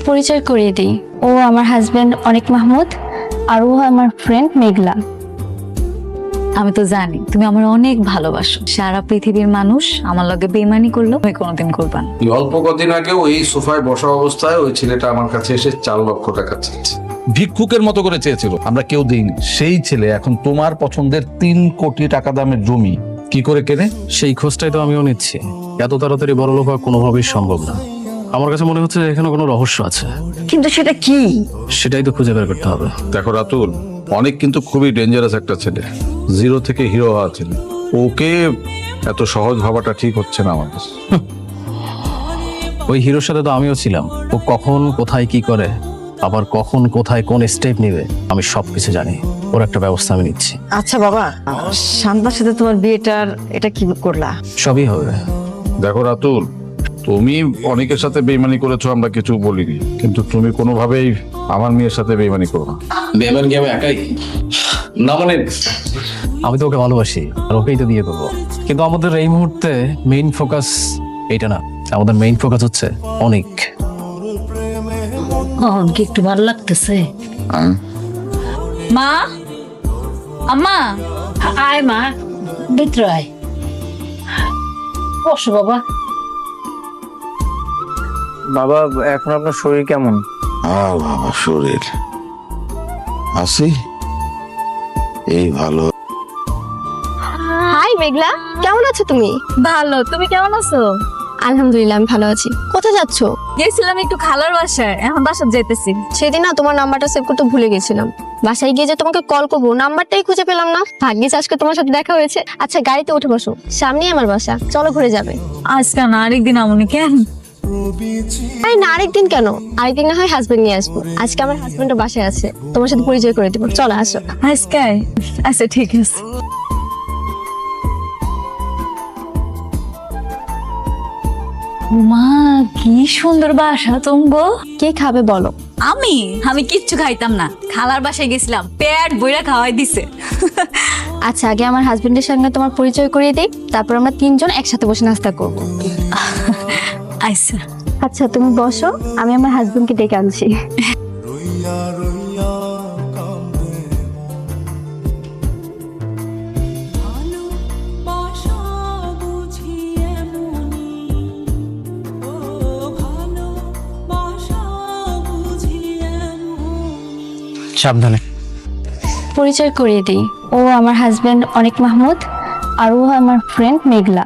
পরিচয় করিয়ে দিই, ও আমার হাজবেন্ড অনিক মাহমুদ আর ও আমার ফ্রেন্ড মেঘলা। আমি তো জানি তুমি আমার অনেক ভালোবাসো। সারা পৃথিবীর মানুষ আমার লগে বেইমানি করলো, তুমি কোনোদিন করবা না। অল্প কদিন আগেও এই সোফায় বসা অবস্থায় ওই ছেলেটা আমার কাছে এসে 4 লক্ষ টাকা চাইছে। ভিক্ষুকের মতো করে চেয়েছিল, আমরা কেউ দিইনি। সেই ছেলে এখন তোমার পছন্দের 3 কোটি টাকা দামের জমি কি করে কেনে? সেই খোঁজটাই তো আমিও নিচ্ছি। এত তাড়াতাড়ি বড় লোক হওয়া কোনোভাবেই সম্ভব না। আমার কাছে মনে হচ্ছে এখানে কোনো রহস্য আছে, কিন্তু সেটা কি? সেটাই তো খুঁজে বের করতে হবে। দেখো রাতুল, অনেক কিন্তু খুবই ডেঞ্জারাস একটা ছেলে, 0 থেকে হিরো হওয়া ছেলে। ওকে এত সহজ ভাবাটা ঠিক হচ্ছে না আমার কাছে। ওই হিরোর সাথে তো আমিও ছিলাম। ও কখন কোথায় কি করে, আবার কখন কোথায় কোন স্টেপ নিবে, আমি সবকিছু জানি। ওর একটা ব্যবস্থা আমি নিচ্ছি। আচ্ছা বাবা, শান্তার সাথে তোমার বিয়েটার এটা কি করলা? সবই হবে। দেখো রাতুল, তুমি অনেকের সাথে বেইমানি করেছো, আমরা কিছু বলিনি, কিন্তু তুমি কোনোভাবেই আমার মেয়ের সাথে বেইমানি করো না। বেমান কি আমি একাই না, মানে আমি তো ওকে ভালোবাসি আর ওকেই তো বিয়ে করবো। কিন্তু আমাদের এই মুহূর্তে মেইন ফোকাস এইটা না, আমাদের মেইন ফোকাস হচ্ছে অনেক। কি একটু ভালো লাগতেছে? মা, আম্মা, আয় মা, ভিতরে আয়, বসো বাবা। বাবা, এখন আপনার শরীর কেমন? বাবা শরীর আসি এই ভালো। হাই মেঘলা, কেমন আছো তুমি? ভালো। তুমি কেমন আছো? আলহামদুলিল্লাহ আমি ভালো আছি। কোথায় যাচ্ছো? গেছিলাম একটু খালার বাসায়, এখন বাসায় যেতেছি। সেদিন না তোমার নাম্বারটা সেভ করতে ভুলে গেছিলাম। বাসায় গিয়ে যে তোমাকে কল করবো, নাম্বারটাই খুঁজে পেলাম না। ভাগ্যিস আজকে তোমার সাথে দেখা হয়েছে। আচ্ছা গাড়িতে উঠে বসো, সামনেই আমার বাসা, চলো ঘুরে যাবে। আজকে না, আরেকদিন আমনি। কেন? আরে না, আরেকদিন কেন? আরেকদিন না হয় হাজবেন্ড নিয়ে আসবো। আজকে আমার হাজবেন্ডের বাসায় আছে, তোমার সাথে পরিচয় করে দেবো, চলো আসো। আজকে? আচ্ছা ঠিক আছে। মা, কি সুন্দর বাসা তুমগো। কে খাবে বলো? আমি আমি কিচ্ছু খাইতাম না, খালার বাসায় গেছিলাম, পেট বইরা খাওয়াই দিছে। আচ্ছা আগে আমার হাজবেন্ডের সঙ্গে তোমার পরিচয় করিয়ে দিই, তারপর আমরা 3 জন একসাথে বসে নাস্তা করবো। আচ্ছা আচ্ছা তুমি বসো, আমি আমার হাজবেন্ডকে ডেকে আনছি। সাবধানে। পরিচয় করিয়ে দিই, ও আমার হাজবেন্ড অনিক মাহমুদ আর ও আমার ফ্রেন্ড মেঘলা।